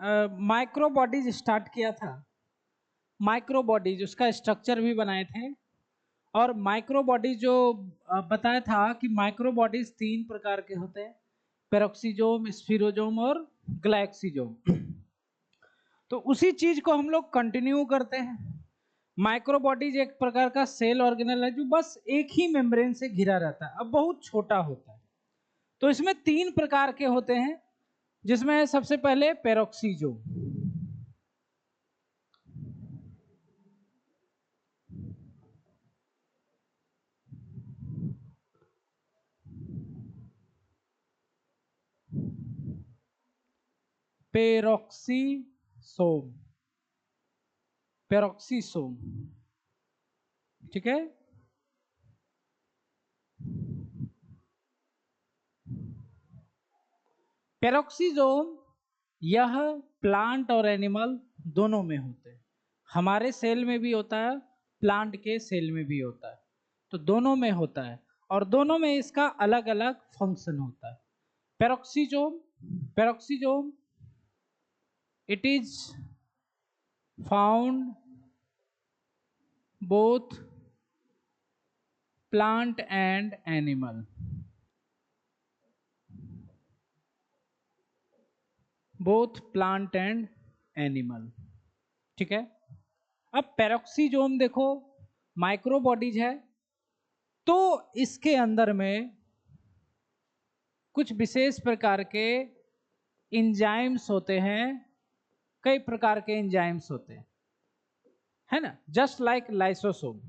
Micro bodies start किया था। Micro bodies उसका स्ट्रक्चर भी बनाए थे। और माइक्रो बॉडीज जो बताया था कि माइक्रो बॉडीज 3 प्रकार के होते हैं, पेरोक्सीजोम, स्फीरोजोम और ग्लाइक्सीजोम। तो उसी चीज को हम लोग कंटिन्यू करते हैं। माइक्रो बॉडीज एक प्रकार का सेल ऑर्गेनेल है जो बस एक ही मेम्ब्रेन से घिरा रहता है, अब बहुत छोटा होता है। तो इसमें 3 प्रकार के होते हैं, जिसमें सबसे पहले पेरोक्सीजोम। पेरोक्सीसोम, पेरोक्सीसोम, ठीक है। पेरोक्सीजोम यह प्लांट और एनिमल दोनों में होते हैं। हमारे सेल में भी होता है, प्लांट के सेल में भी होता है, तो दोनों में होता है और दोनों में इसका अलग अलग फंक्शन होता है। पेरोक्सीजोम, पेरोक्सीजोम it is found both plant and animal, both plant and animal, ठीक है। अब पेरोक्सीजोम देखो माइक्रो बॉडीज है, तो इसके अंदर में कुछ विशेष प्रकार के इंजाइम्स होते हैं, कई प्रकार के इंजाइम्स होते हैं, है ना, जस्ट लाइक लाइसोसोम।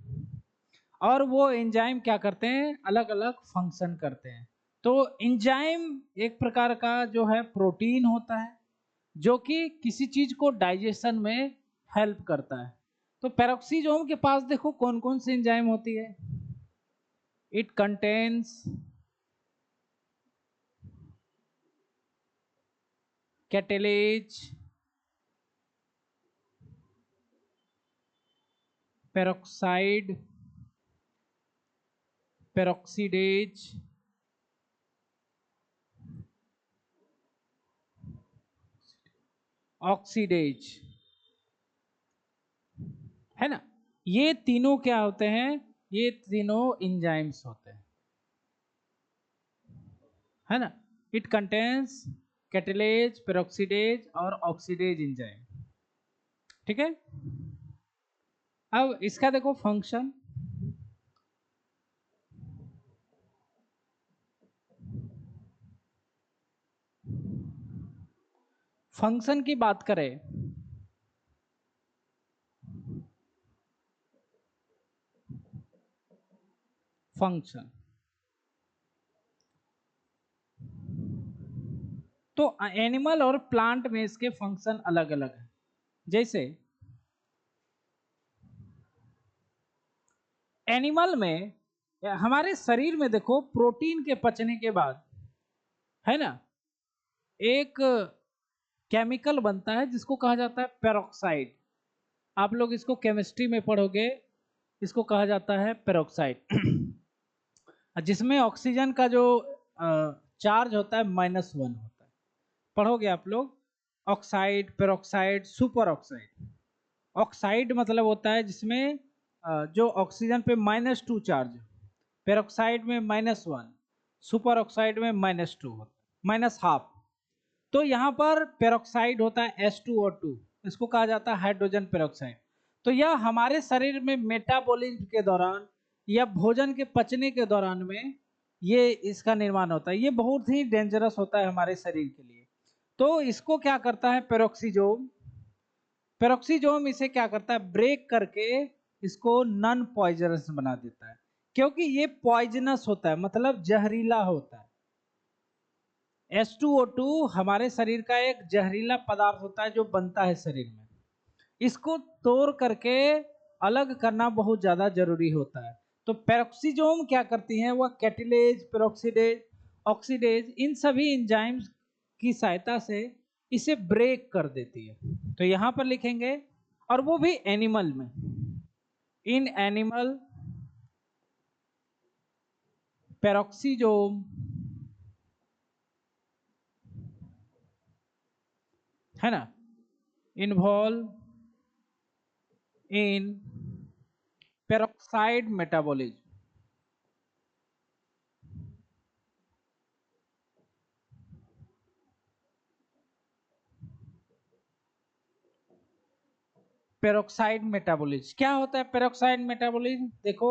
और वो एंजाइम क्या करते हैं, अलग अलग फंक्शन करते हैं। तो एंजाइम एक प्रकार का जो है प्रोटीन होता है जो कि किसी चीज को डाइजेशन में हेल्प करता है। तो पेरोक्सीजोम के पास देखो कौन कौन सी एंजाइम होती है। It contains catalase, peroxide, peroxidase, oxidase, है ना। ये तीनों क्या होते हैं, ये तीनों एंजाइम्स होते हैं, है ना। इट कंटेन्स कैटेलेज, पेरोक्सीडेज और ऑक्सीडेज एंजाइम, ठीक है। अब इसका देखो फंक्शन। फंक्शन की बात करें फंक्शन, तो एनिमल और प्लांट में इसके फंक्शन अलग अलग है। जैसे एनिमल में, हमारे शरीर में देखो प्रोटीन के पचने के बाद, है ना, एक केमिकल बनता है जिसको कहा जाता है पेरोक्साइड। आप लोग इसको केमिस्ट्री में पढ़ोगे, इसको कहा जाता है पेरोक्साइड। जिसमें ऑक्सीजन का जो चार्ज होता है -1 होता है। पढ़ोगे आप लोग oxide, peroxide, super oxide. Oxide मतलब होता है जिसमें जो ऑक्सीजन पे -2 चार्ज, पेरोक्साइड में -1, सुपर ऑक्साइड में -2 होता है, -12। तो यहाँ पर पेरोक्साइड होता है H2O2, इसको कहा जाता है हाइड्रोजन पेरोक्साइड। तो यह हमारे शरीर में मेटाबॉलिज्म के दौरान या भोजन के पचने के दौरान में ये इसका निर्माण होता है। ये बहुत ही डेंजरस होता है हमारे शरीर के लिए। तो इसको क्या करता है पेरोक्सीजोम, पेरोक्सीजोम इसे क्या करता है, ब्रेक करके इसको नॉन पॉइजनस बना देता है। क्योंकि ये पॉइजनस होता है, मतलब जहरीला होता है। H2O2 हमारे शरीर का एक जहरीला पदार्थ होता है जो बनता है शरीर में। इसको तोड़ करके अलग करना बहुत ज्यादा जरूरी होता है। तो पेरोक्सीजोम क्या करती हैं, वह कैटिलेज, पेरोक्सीडेज, ऑक्सीडेज, इन सभी एंजाइम्स की सहायता से इसे ब्रेक कर देती है। तो यहां पर लिखेंगे, और वो भी एनिमल में। इन एनिमल पेरोक्सीजोम, है ना, involve in peroxide metabolism. Peroxide metabolism क्या होता है? पेरोक्साइड मेटाबॉलिज्म देखो,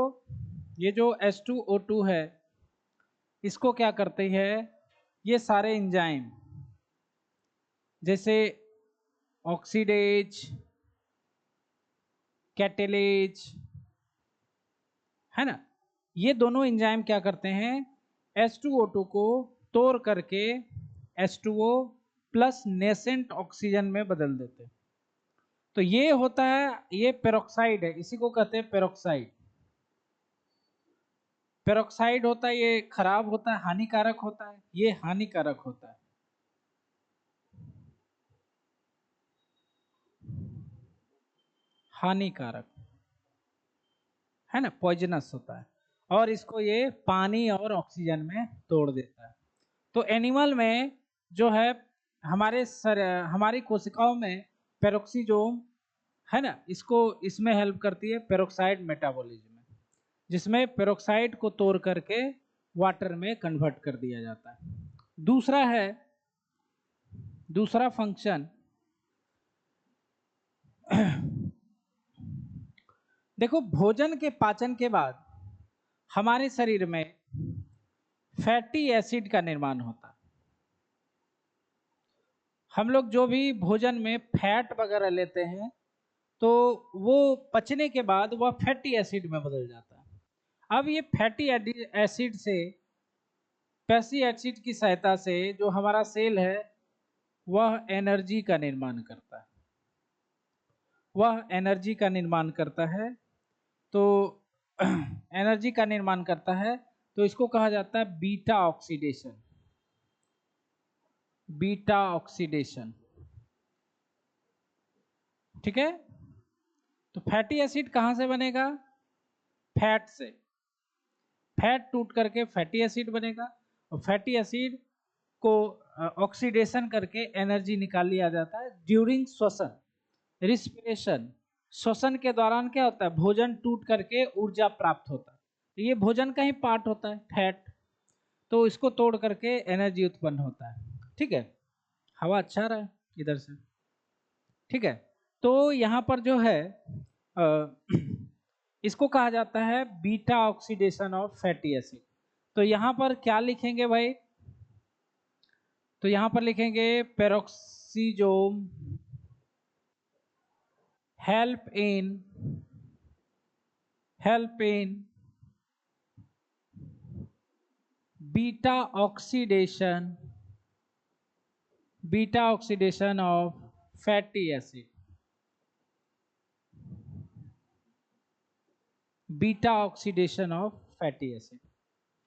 ये जो H2O2 है इसको क्या करते हैं, ये सारे एंजाइम जैसे ऑक्सीडेज, कैटेलेज, है ना, ये दोनों एंजाइम क्या करते हैं, H2O2 को तोड़ करके H2O प्लस नेसेंट ऑक्सीजन में बदल देते हैं। तो ये होता है, ये पेरोक्साइड है, इसी को कहते हैं पेरोक्साइड। पेरोक्साइड होता है, ये खराब होता है, हानिकारक होता है, ये हानिकारक होता है। हानिकारक है ना, पॉइजनस होता है, और इसको ये पानी और ऑक्सीजन में तोड़ देता है। तो एनिमल में जो है हमारी कोशिकाओं में पेरोक्सीजोम है ना, इसको इसमें हेल्प करती है पेरोक्साइड मेटाबॉलिज्म में, जिसमें पेरोक्साइड को तोड़ करके वाटर में कन्वर्ट कर दिया जाता है। दूसरा फंक्शन देखो, भोजन के पाचन के बाद हमारे शरीर में फैटी एसिड का निर्माण होता है। हम लोग जो भी भोजन में फैट वगैरह लेते हैं तो वो पचने के बाद वह फैटी एसिड में बदल जाता है। अब ये फैटी एसिड की सहायता से जो हमारा सेल है वह एनर्जी का निर्माण करता है। तो एनर्जी का निर्माण करता है, तो इसको कहा जाता है बीटा ऑक्सीडेशन। ठीक है, तो फैटी एसिड कहां से बनेगा? फैट से। फैट टूट करके फैटी एसिड बनेगा, और फैटी एसिड को ऑक्सीडेशन करके एनर्जी निकाल लिया जाता है ड्यूरिंग श्वसन, रिस्पिरेशन। श्वसन के दौरान क्या होता है, भोजन टूट करके ऊर्जा प्राप्त होता है। तो ये भोजन का ही पार्ट होता है फैट, तो इसको तोड़ करके एनर्जी उत्पन्न होता है। ठीक है, हवा अच्छा रहा है इधर से। ठीक है, तो यहाँ पर जो है इसको कहा जाता है beta oxidation of fatty acid. तो यहाँ पर क्या लिखेंगे भाई? तो यहाँ पर लिखेंगे पेरोक्सीजोम help in beta oxidation of fatty acid। Beta oxidation of fatty acid,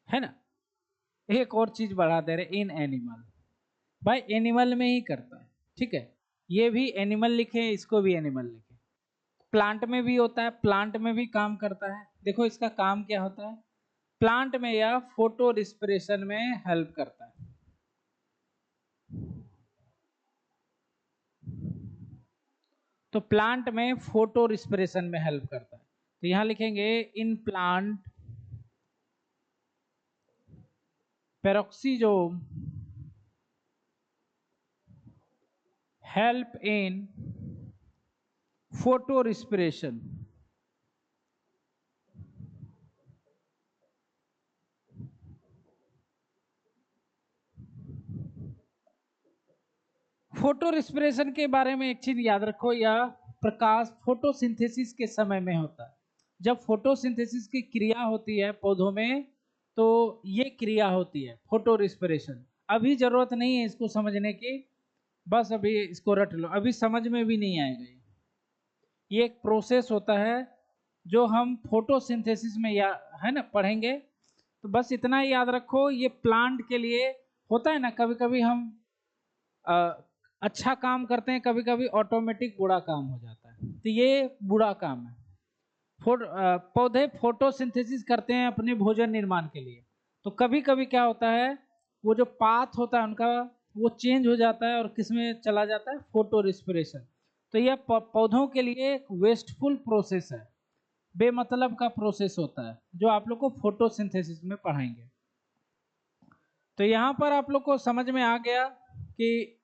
है ना। एक और चीज बढ़ा दे रहे, इन एनिमल, भाई एनिमल में ही करता है। ठीक है, ये भी एनिमल लिखे, इसको भी एनिमल लिखे। प्लांट में भी होता है, प्लांट में भी काम करता है। देखो इसका काम क्या होता है, प्लांट में यह फोटो रिस्पिरेशन में हेल्प करता है। तो प्लांट में फोटो रिस्पिरेशन में हेल्प करता है। तो यहां लिखेंगे in plant peroxisome help in photorespiration. Photorespiration के बारे में एक चीज याद रखो, यह प्रकाश फोटोसिंथेसिस के समय में होता है। जब फोटोसिंथेसिस की क्रिया होती है पौधों में, तो ये क्रिया होती है फोटो रिस्पिरेशन। अभी जरूरत नहीं है इसको समझने की, बस अभी इसको रट लो, अभी समझ में भी नहीं आएगा। ये एक प्रोसेस होता है जो हम फोटोसिंथेसिस में है ना पढ़ेंगे। तो बस इतना ही याद रखो, ये प्लांट के लिए होता है ना, कभी कभी हम अच्छा काम करते हैं, कभी कभी ऑटोमेटिक बुरा काम हो जाता है, तो ये बुरा काम है। पौधे फोटोसिंथेसिस करते हैं अपने भोजन निर्माण के लिए, तो कभी कभी क्या होता है, वो जो पाथ होता है उनका वो चेंज हो जाता है और किस में चला जाता है, फोटो रिस्पिरेशन। तो यह पौधों के लिए एक वेस्टफुल प्रोसेस है, बेमतलब का प्रोसेस होता है, जो आप लोग को फोटोसिंथेसिस में पढ़ाएंगे। तो यहाँ पर आप लोग को समझ में आ गया कि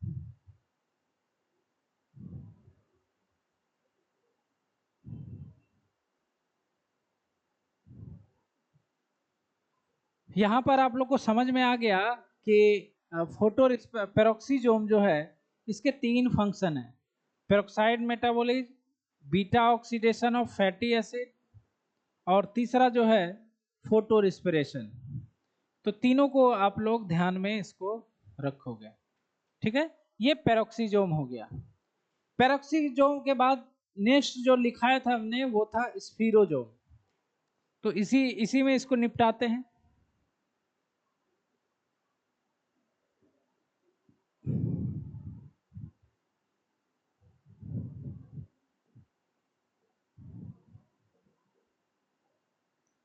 यहाँ पर आप लोग को समझ में आ गया कि फोटो पेरोक्सीजोम जो है इसके 3 फंक्शन है, peroxide metabolism, beta oxidation of fatty acid, और तीसरा जो है फोटो रिस्पिरेशन। तो तीनों को आप लोग ध्यान में इसको रखोगे, ठीक है। ये पेरोक्सीजोम हो गया। पेरोक्सीजोम के बाद नेक्स्ट जो लिखाया था हमने वो था स्फीरोजोम। तो इसी में इसको निपटाते हैं।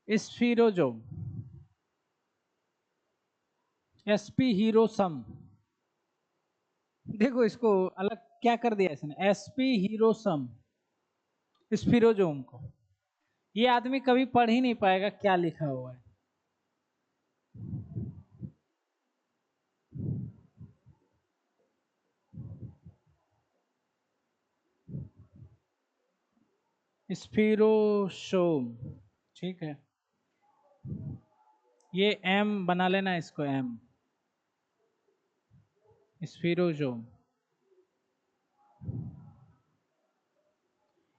स्फीरोजोम, एस्पिहिरोसम, देखो इसको अलग क्या कर दिया इसने, एस्पिहिरोसम स्फीरोजोम को। ये आदमी कभी पढ़ ही नहीं पाएगा क्या लिखा हुआ है। स्फीरोसोम, ठीक है। ये एम बना लेना इसको, एम, स्फीरोजोम।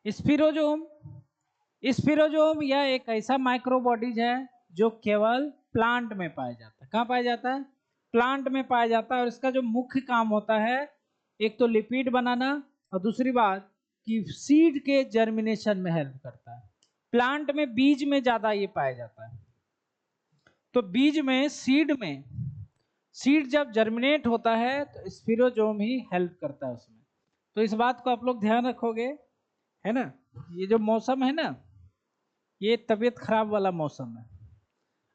स्फीरोजोम, स्फीरोजोम यह एक ऐसा माइक्रोबॉडीज है जो केवल प्लांट में पाया जाता है। कहाँ पाया जाता है? प्लांट में पाया जाता है। और इसका जो मुख्य काम होता है, एक तो लिपिड बनाना, और दूसरी बात कि सीड के जर्मिनेशन में हेल्प करता है। प्लांट में बीज में ज्यादा ये पाया जाता है। तो बीज में, सीड जब जर्मिनेट होता है तो स्फीरोजोम ही हेल्प करता है उसमें। तो इस बात को आप लोग ध्यान रखोगे, है ना। ये जो मौसम है ना, ये तबीयत खराब वाला मौसम है।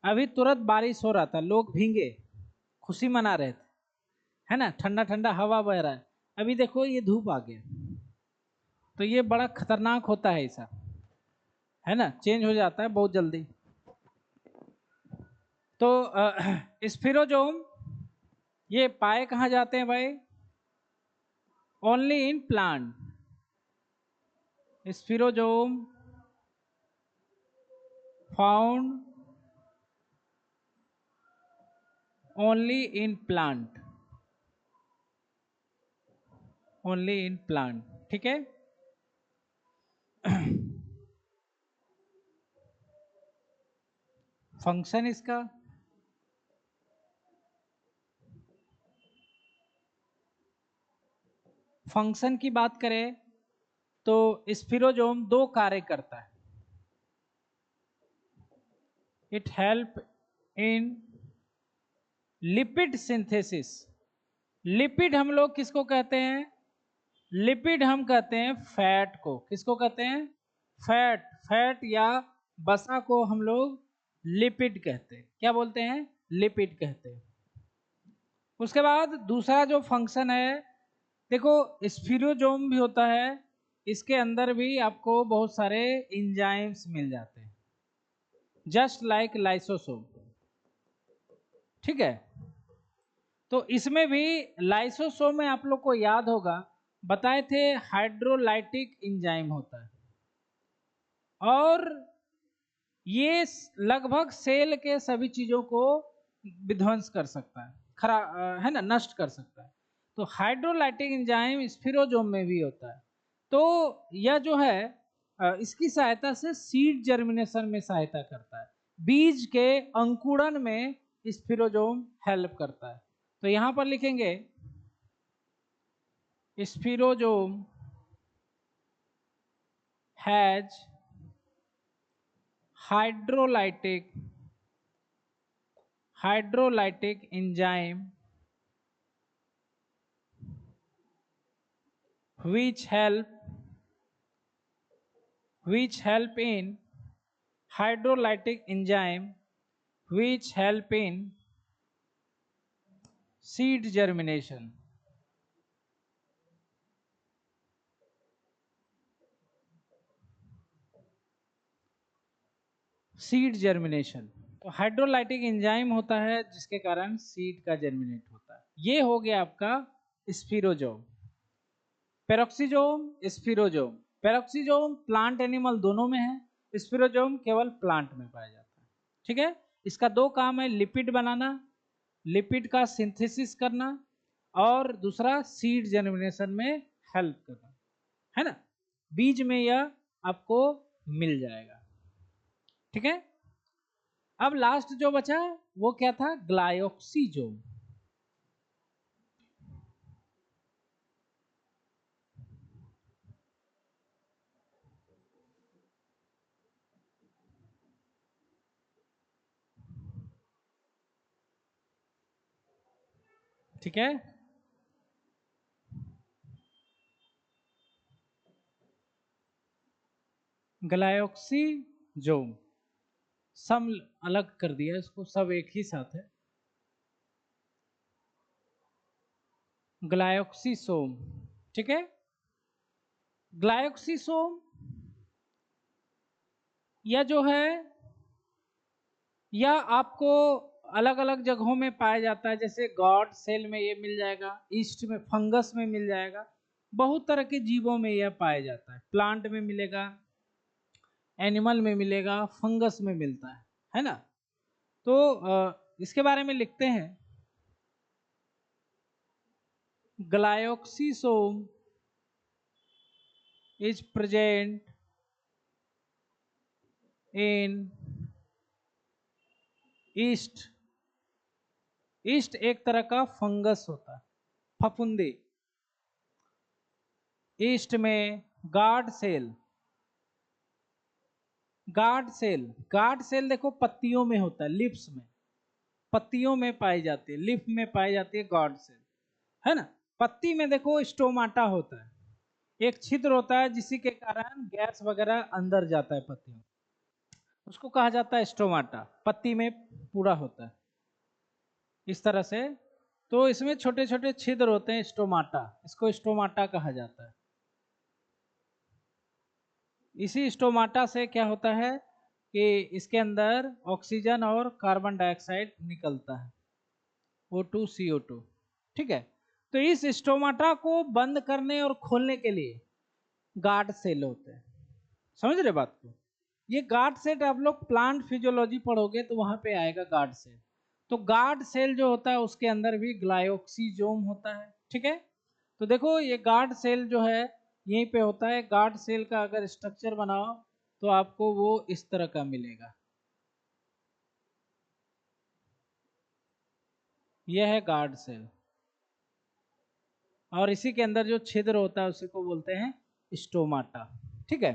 अभी तुरंत बारिश हो रहा था, लोग भींगे, खुशी मना रहे थे, है ना, ठंडा ठंडा हवा बह रहा है। अभी देखो ये धूप आ गया। तो ये बड़ा खतरनाक होता है ऐसा, है ना, चेंज हो जाता है बहुत जल्दी। तो स्फीरोजोम ये पाए कहाँ जाते हैं भाई? Only in plant. Spherosome found only in plant, only in plant, ठीक है। फंक्शन इसका, फंक्शन की बात करें तो स्फीरोजोम 2 कार्य करता है। It help in lipid synthesis. Lipid हम लोग किसको कहते हैं? लिपिड हम कहते हैं फैट को। किसको कहते हैं? फैट। फैट या बसा को हम लोग लिपिड कहते हैं। क्या बोलते हैं? लिपिड कहते हैं। उसके बाद दूसरा जो फंक्शन है, देखो स्फीरोजोम भी होता है, इसके अंदर भी आपको बहुत सारे इंजाइम्स मिल जाते हैं, जस्ट लाइक लाइसोसोम, ठीक है। तो इसमें भी लाइसोसोम में आप लोग को याद होगा, बताए थे हाइड्रोलाइटिक एंजाइम होता है, और ये लगभग सेल के सभी चीजों को विध्वंस कर सकता है, है ना, नष्ट कर सकता है। तो हाइड्रोलाइटिक एंजाइम स्फीरोजोम में भी होता है। तो यह जो है इसकी सहायता से सीड जर्मिनेशन में सहायता करता है, बीज के अंकुरण में स्फीरोजोम हेल्प करता है। तो यहां पर लिखेंगे spherosome has hydrolytic enzyme which help in hydrolytic enzyme which help in seed germination. Seed germination. तो हाइड्रोलाइटिक एंजाइम होता है जिसके कारण सीड का जर्मिनेट होता है। ये हो गया आपका स्फीरोजोम। पेरोक्सीजोम, स्फीरोजोम। पेरोक्सीजोम प्लांट एनिमल दोनों में है, स्फीरोजोम केवल प्लांट में पाया जाता है। ठीक है, इसका दो काम है, लिपिड बनाना, लिपिड का सिंथेसिस करना, और दूसरा सीड जर्मिनेशन में हेल्प करना, है ना। बीज में यह आपको मिल जाएगा। ठीक है, अब लास्ट जो बचा वो क्या था, ग्लायोक्सीजोम। ठीक है, ग्लायोक्सीजोम, सब अलग कर दिया इसको, सब एक ही साथ है। ग्लायोक्सीसोम, ठीक है। ग्लायोक्सीसोम यह जो है, यह आपको अलग अलग जगहों में पाया जाता है। जैसे गॉड सेल में ये मिल जाएगा, ईस्ट में फंगस में मिल जाएगा, बहुत तरह के जीवों में यह पाया जाता है। प्लांट में मिलेगा, एनिमल में मिलेगा, फंगस में मिलता है ना। तो इसके बारे में लिखते हैं, glyoxysome is present in yeast. Yeast एक तरह का फंगस होता है, फफूंदी। ईस्ट में guard cell, guard cell, guard cell देखो पत्तियों में होता है, लिप्स में, पत्तियों में पाई जाती है, लिप में पाई जाती है गार्ड सेल, है ना। पत्ती में देखो स्टोमाटा होता है, एक छिद्र होता है जिसी के कारण गैस वगैरह अंदर जाता है पत्तियों, उसको कहा जाता है स्टोमाटा। पत्ती में पूरा होता है इस तरह से। तो इसमें छोटे छोटे छिद्र होते हैं, स्टोमाटा, इसको स्टोमाटा कहा जाता है। इसी स्टोमाटा से क्या होता है कि इसके अंदर ऑक्सीजन और कार्बन डाइऑक्साइड निकलता है, O2CO2। ठीक है, तो इस स्टोमाटा को बंद करने और खोलने के लिए गार्ड सेल होते हैं। समझ रहे बात को। ये गार्ड सेल आप लोग प्लांट फिजियोलॉजी पढ़ोगे तो वहां पे आएगा गार्ड सेल। तो गार्ड सेल जो होता है उसके अंदर भी ग्लायोक्सीजोम होता है। ठीक है, तो देखो ये गार्ड सेल जो है यहीं पे होता है। गार्ड सेल का अगर स्ट्रक्चर बनाओ तो आपको वो इस तरह का मिलेगा। यह है गार्ड सेल, और इसी के अंदर जो छिद्र होता है उसी को बोलते हैं स्टोमाटा। ठीक है,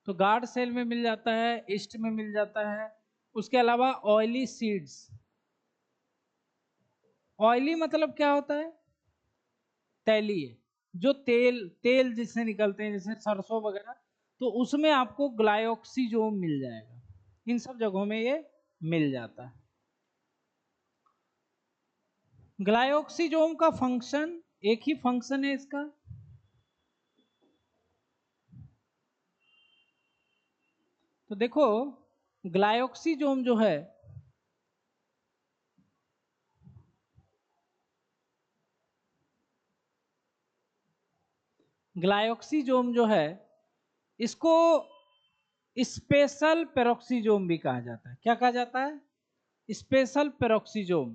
तो गार्ड सेल में मिल जाता है, ईस्ट में मिल जाता है। उसके अलावा ऑयली सीड्स, ऑयली मतलब क्या होता है, तैलीय, जो तेल तेल जिससे निकलते हैं जैसे सरसों वगैरह, तो उसमें आपको ग्लायोक्सीजोम मिल जाएगा। इन सब जगहों में ये मिल जाता है। ग्लायोक्सीजोम का फंक्शन, एक ही फंक्शन है इसका। तो देखो ग्लायोक्सीजोम जो है, ग्लायोक्सीजोम जो है इसको स्पेशल पेरोक्सीजोम भी कहा जाता है। क्या कहा जाता है, स्पेशल पेरोक्सीजोम,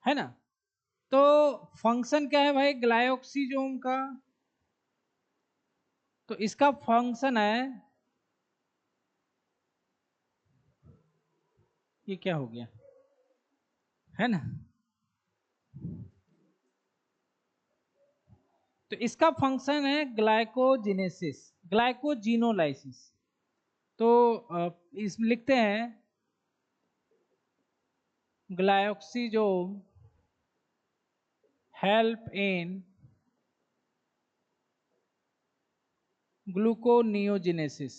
है ना। तो फंक्शन क्या है भाई ग्लायोक्सीजोम का, तो इसका फंक्शन ये क्या हो गया, है ना। तो इसका फंक्शन है ग्लाइकोजिनेसिस, ग्लाइकोजिनोलाइसिस। तो इसमें लिखते हैं ग्लायोक्सीजोम हेल्प इन ग्लूकोनियोजिनेसिस।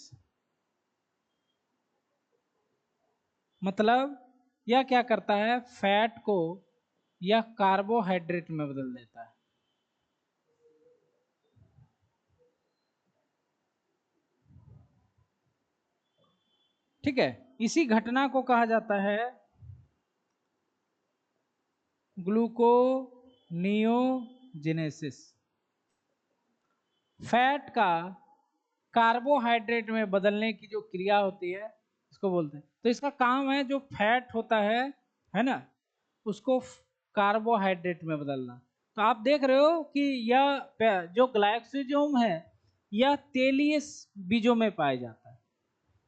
मतलब यह क्या करता है, फैट को यह कार्बोहाइड्रेट में बदल देता है। ठीक है, इसी घटना को कहा जाता है ग्लूकोनियोजेनेसिस। फैट का कार्बोहाइड्रेट में बदलने की जो क्रिया होती है इसको बोलते हैं। तो इसका काम है जो फैट होता है ना, उसको कार्बोहाइड्रेट में बदलना। तो आप देख रहे हो कि यह जो ग्लाइकोसोम है यह तेलीय बीजों में पाया जाता है।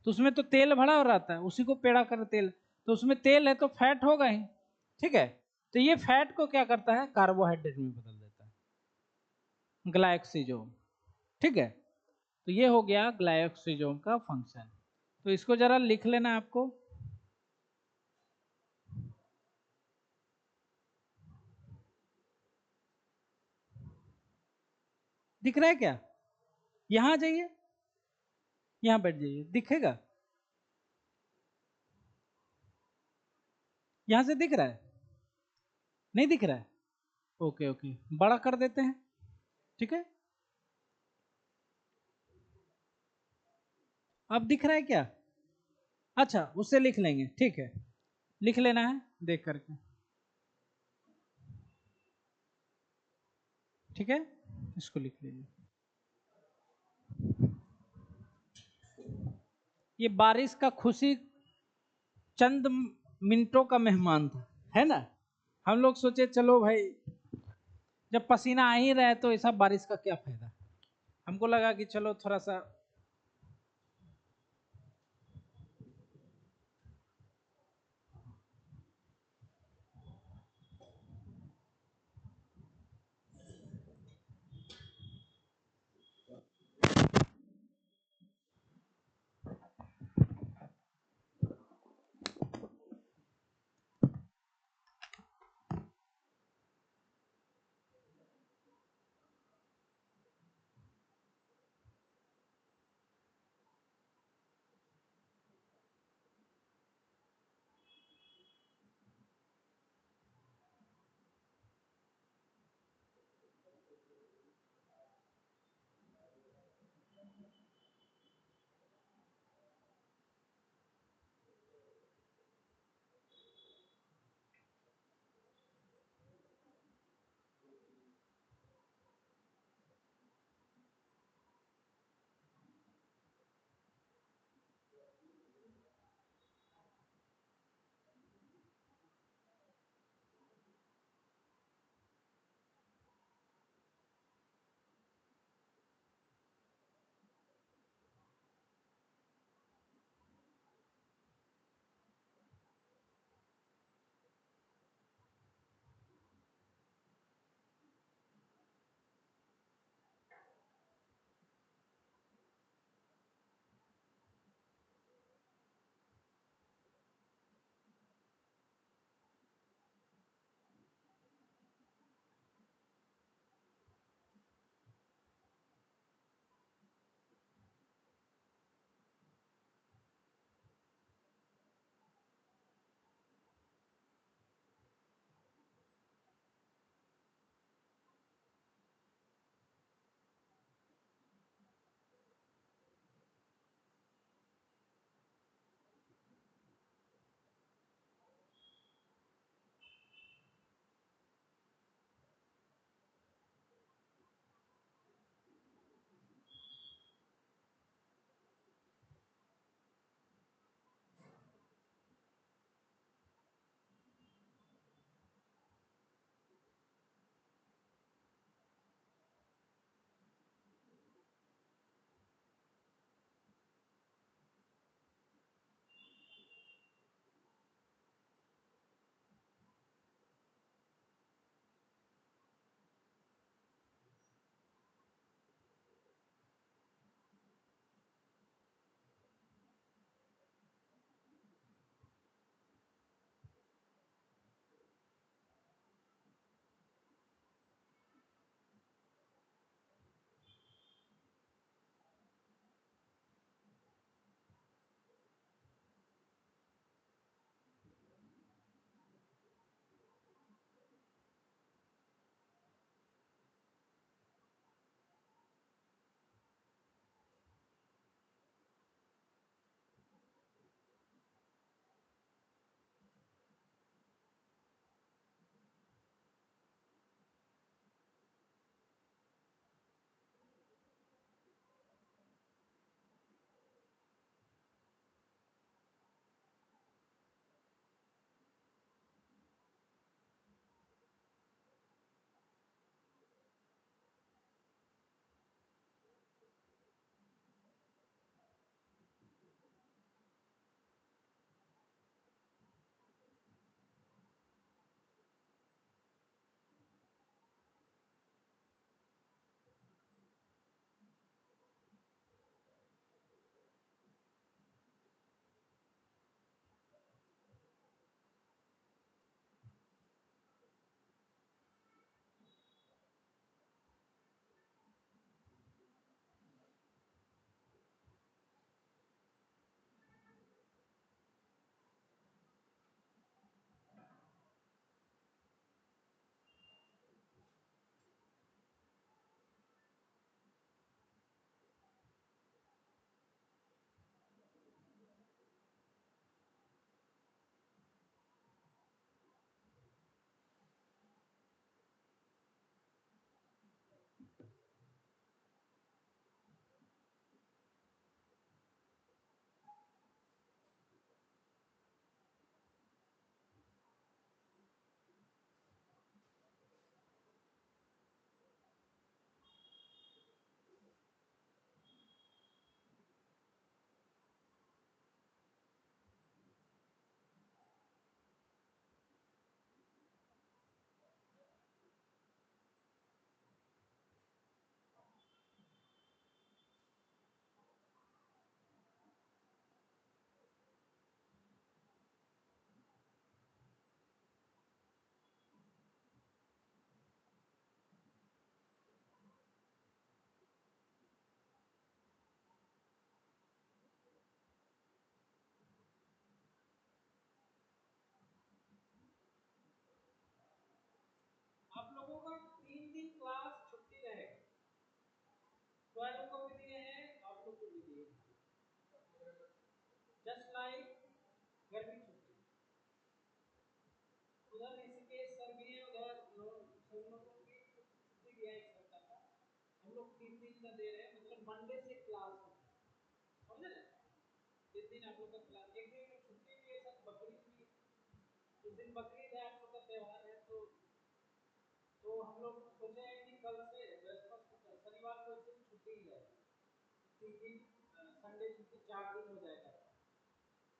तो उसमें तो तेल भरा रहता है, उसी को पेड़ा कर तेल, तो उसमें तेल है तो फैट होगा ही। ठीक है, तो ये फैट को क्या करता है, कार्बोहाइड्रेट में बदल देता है, ग्लाइकोसोम। ठीक है, तो ये हो गया ग्लाइकोसोम का फंक्शन। तो इसको जरा लिख लेना आपको। दिख रहा है क्या? यहां जाइए, यहां बैठ जाइए, दिखेगा? यहां से दिख रहा है? नहीं दिख रहा है? ओके ओके, बड़ा कर देते हैं। ठीक है, अब दिख रहा है क्या? अच्छा, उससे लिख लेंगे, ठीक है, लिख लेना है देख करके। ठीक है, इसको लिख लीजिए। ये बारिश का खुशी चंद मिनटों का मेहमान था, है ना। हम लोग सोचे चलो भाई, जब पसीना आ ही रहा है तो ऐसा बारिश का क्या फायदा। हमको लगा कि चलो थोड़ा सा गर्मी छुट्टी। उधर ऋषिकेश सर भी है, उधर सब लोगों की छुट्टी दिया एक सप्ताह का। हम लोग 3 दिन का दे रहे हैं, मतलब मंडे से क्लास होता है, समझे ना। 3 दिन आप लोग का क्लास, एक दिन छुट्टी भी है, सर बकरीद भी है। उस दिन बकरीद है, आप लोग का त्यौहार है, तो हम लोग सोचे हैं कि कल से बृहस्पति शनिवार को इस दिन छुट्टी ही है। 3 दिन संडे छुट्टी, 4 दिन हो जाएगा,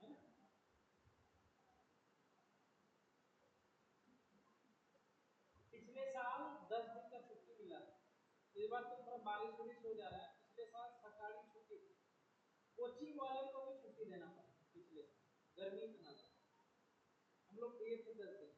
है ना। पिछले साल 10 दिन का छुट्टी मिला था, इस बार तो थोड़ा बारिश वारिश हो जा रहा है। पिछले साल सरकारी छुट्टी थी, कोचिंग वाले को भी छुट्टी देना पड़ा पिछले साल, गर्मी इतना था। हम लोग दिए थे 10 दिन।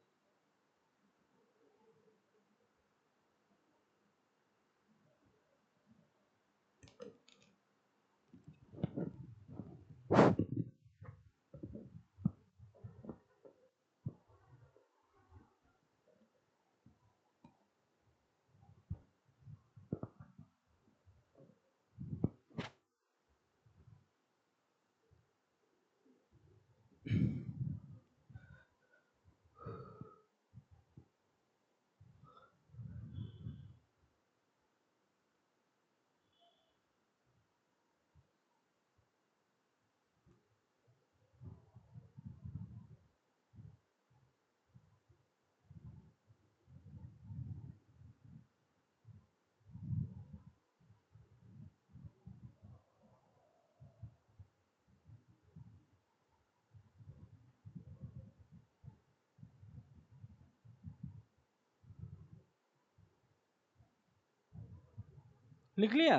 लिख लिया।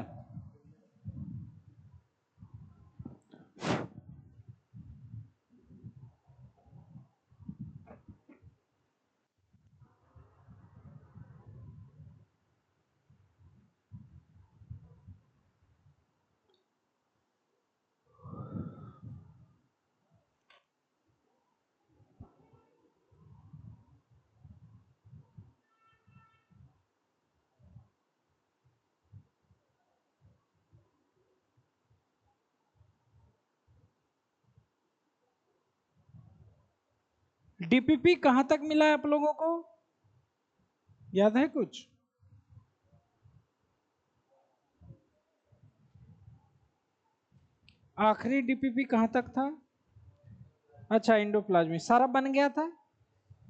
डीपीपी कहां तक मिला है आप लोगों को, याद है कुछ? आखिरी डीपीपी कहां तक था? अच्छा, इंडोप्लाज्मिक सारा बन गया था,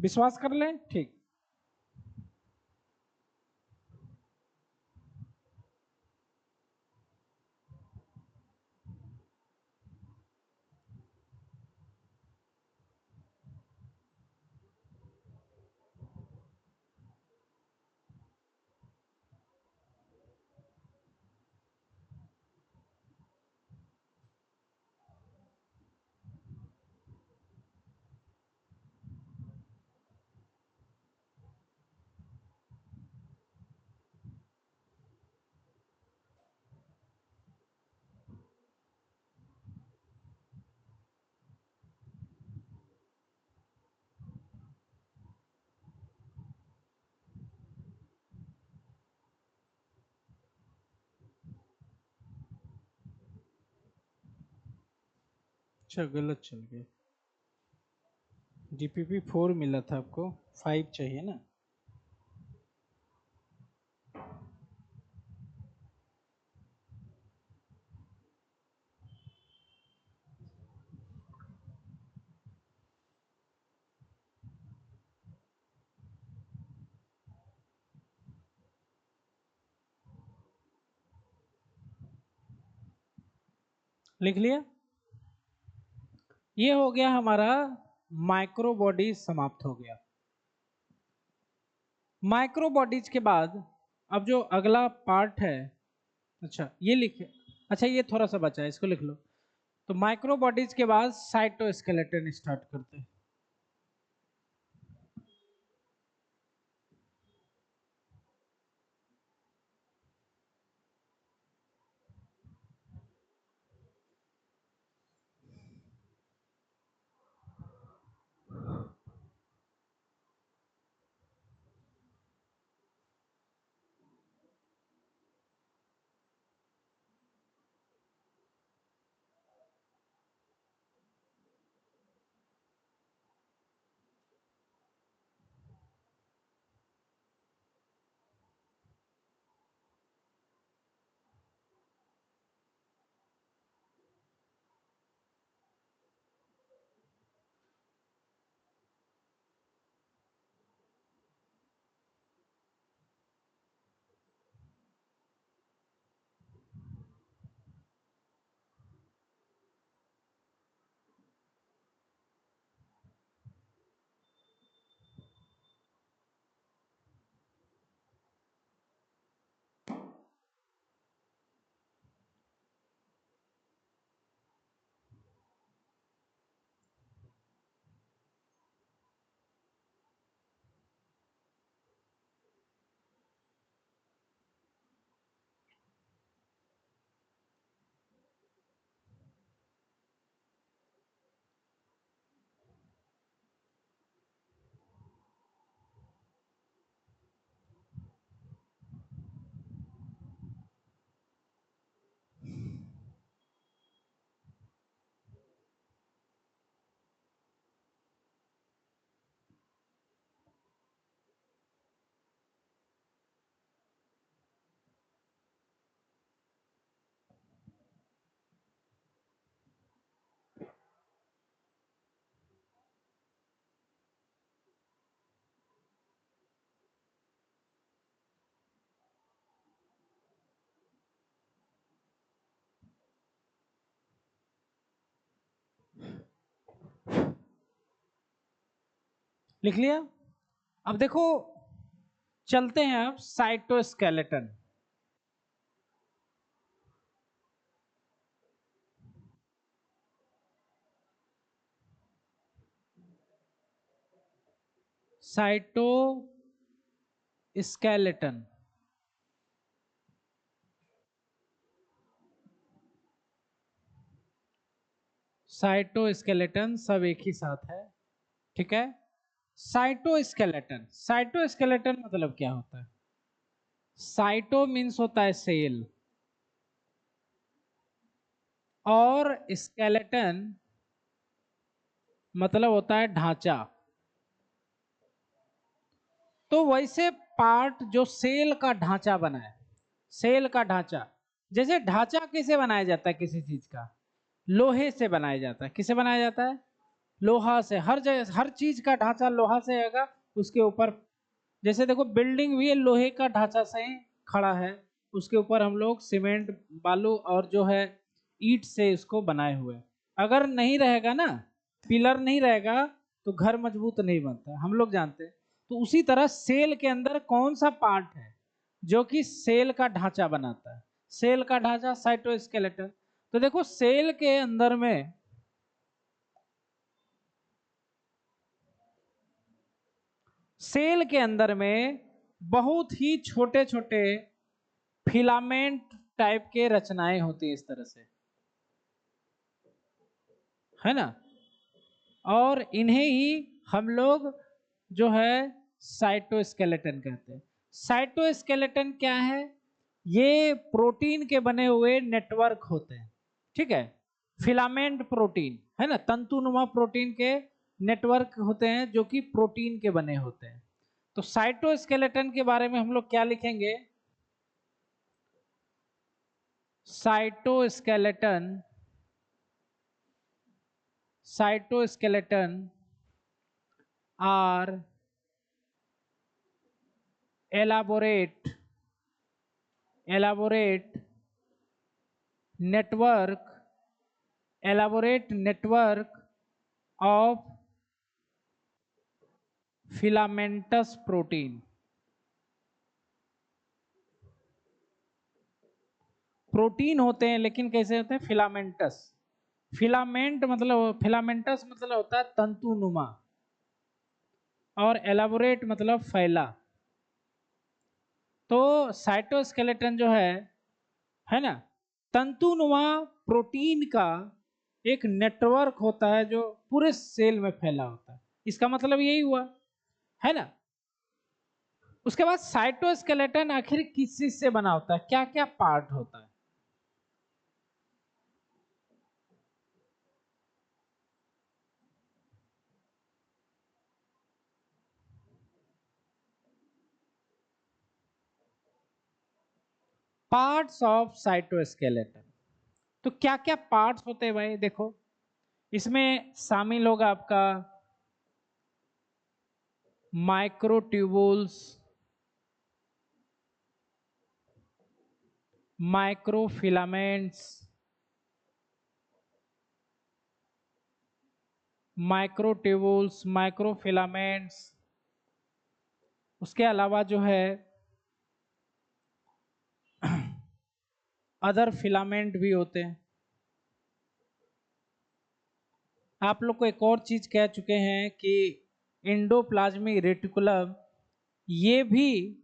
विश्वास कर लें, ठीक। अच्छा, गलत चल गया। डीपीपी 4 मिला था आपको, 5 चाहिए ना। लिख लिया। ये हो गया हमारा माइक्रो बॉडीज, समाप्त हो गया। माइक्रो बॉडीज के बाद अब जो अगला पार्ट है, अच्छा ये लिखे, अच्छा ये थोड़ा सा बचा है, इसको लिख लो। तो माइक्रो बॉडीज के बाद साइटोस्केलेटन स्टार्ट करते हैं। लिख लिया। अब देखो चलते हैं अब साइटोस्केलेटन। साइटोस्केलेटन साइटोस्केलेटन सब एक ही साथ है, ठीक है। साइटोस्केलेटन, साइटोस्केलेटन मतलब क्या होता है? साइटो मीन्स होता है सेल, और स्केलेटन मतलब होता है ढांचा। तो वैसे पार्ट जो सेल का ढांचा बना है, सेल का ढांचा, जैसे ढांचा कैसे बनाया जाता है किसी चीज का? लोहे से बनाया जाता है। किसे बनाया जाता है? लोहा से। हर जगह हर चीज का ढांचा लोहा से आएगा। उसके ऊपर जैसे देखो बिल्डिंग भी लोहे का ढांचा से ही खड़ा है, उसके ऊपर हम लोग सीमेंट बालू और जो है ईंट से इसको बनाए हुए। अगर नहीं रहेगा ना, पिलर नहीं रहेगा, तो घर मजबूत नहीं बनता, हम लोग जानते हैं। तो उसी तरह सेल के अंदर कौन सा पार्ट है जो कि सेल का ढांचा बनाता है? सेल का ढांचा साइटोस्केलेटन। तो देखो सेल के अंदर में सेल के अंदर में बहुत ही छोटे छोटे फिलामेंट टाइप के रचनाएं होती है इस तरह से, है ना। और इन्हें ही हम लोग जो है साइटोस्केलेटन कहते हैं। साइटोस्केलेटन क्या है? ये प्रोटीन के बने हुए नेटवर्क होते हैं, ठीक है। फिलामेंट प्रोटीन है ना, तंतुनुमा प्रोटीन के नेटवर्क होते हैं जो कि प्रोटीन के बने होते हैं। तो साइटोस्केलेटन के बारे में हम लोग क्या लिखेंगे? Cytoskeleton, cytoskeleton are elaborate elaborate network elaborate network of filamentous protein। Protein होते हैं लेकिन कैसे होते हैं? फिलामेंटस। फिलामेंट मतलब, फिलामेंटस मतलब होता है तंतुनुमा, और एलाबोरेट मतलब फैला। तो साइटोस्केलेटन जो है ना, तंतुनुमा प्रोटीन का एक नेटवर्क होता है जो पूरे सेल में फैला होता है। इसका मतलब यही हुआ, है ना। उसके बाद साइटोस्केलेटन आखिर किस चीज से बना होता है, क्या क्या पार्ट होता है? Parts of cytoskeleton. तो क्या क्या पार्ट्स होते हैं भाई? देखो इसमें शामिल होगा आपका माइक्रोट्यूबुल्स, माइक्रोफिलामेंट्स, माइक्रोट्यूबुल्स, माइक्रोफिलामेंट्स। उसके अलावा जो है अदर फिलामेंट भी होते हैं। आप लोग को एक और चीज कह चुके हैं कि एंडोप्लाज्मिक रेटिकुलम ये भी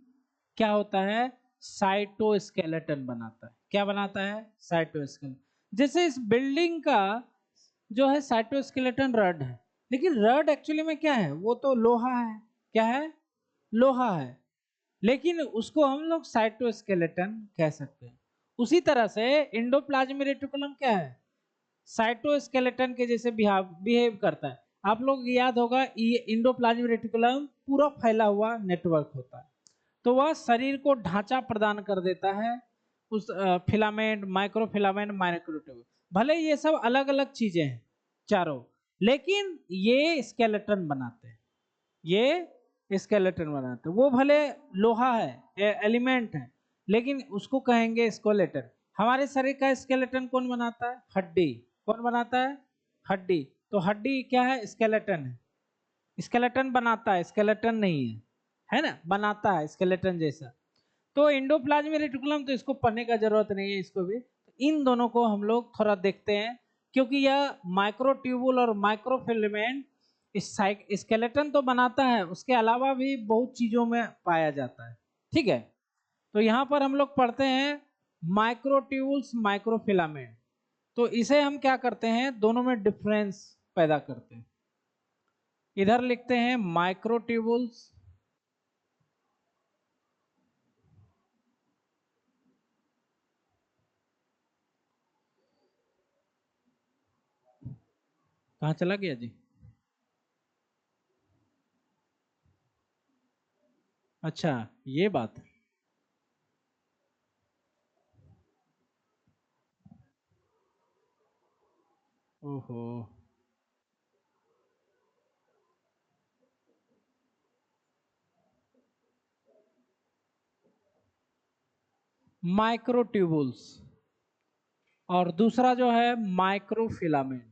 क्या होता है? साइटोस्केलेटन बनाता है। क्या बनाता है? साइटोस्केलेटन। जैसे इस बिल्डिंग का जो है साइटोस्केलेटन रड है, लेकिन रड एक्चुअली में क्या है? वो तो लोहा है। क्या है? लोहा है, लेकिन उसको हम लोग साइटोस्केलेटन कह सकते हैं। उसी तरह से एंडोप्लाज्मिक रेटिकुलम क्या है? साइटोस्केलेटन के जैसे बिहेव करता है। आप लोग याद होगा ये एंडोप्लाज्मिक रेटिकुलम पूरा फैला हुआ नेटवर्क होता है। तो वह शरीर को ढांचा प्रदान कर देता है उस फिलामेंट, माइक्रोफिलामेंट, माइक्रोट्यूब। भले ये सब अलग अलग चीजें हैं चारों, लेकिन ये स्केलेटन बनाते हैं। ये स्केलेटन बनाते हैं। वो भले लोहा है, एलिमेंट है, लेकिन उसको कहेंगे स्केलेटन। हमारे शरीर का स्केलेटन कौन बनाता है? हड्डी। कौन बनाता है? हड्डी। तो हड्डी क्या है? स्केलेटन है। स्केलेटन बनाता है, स्केलेटन नहीं है ना, बनाता है स्केलेटन जैसा। तो एंडोप्लाज्मिक रेटिकुलम तो इसको पढ़ने का जरूरत नहीं है, इसको भी इन दोनों को हम लोग थोड़ा देखते हैं, क्योंकि यह माइक्रोट्यूबुल और माइक्रोफिलामेंट स्केलेटन तो बनाता है, उसके अलावा भी बहुत चीजों में पाया जाता है। ठीक है, तो यहाँ पर हम लोग पढ़ते हैं माइक्रोट्यूबुल्स माइक्रोफिलामेंट। तो इसे हम क्या करते हैं, दोनों में डिफरेंस पैदा करते हैं। इधर लिखते हैं माइक्रोट्यूबुल्स कहाँ चला गया जी? अच्छा, ये बात है। ओहो, माइक्रोट्यूबुल्स और दूसरा जो है माइक्रोफिलामेंट।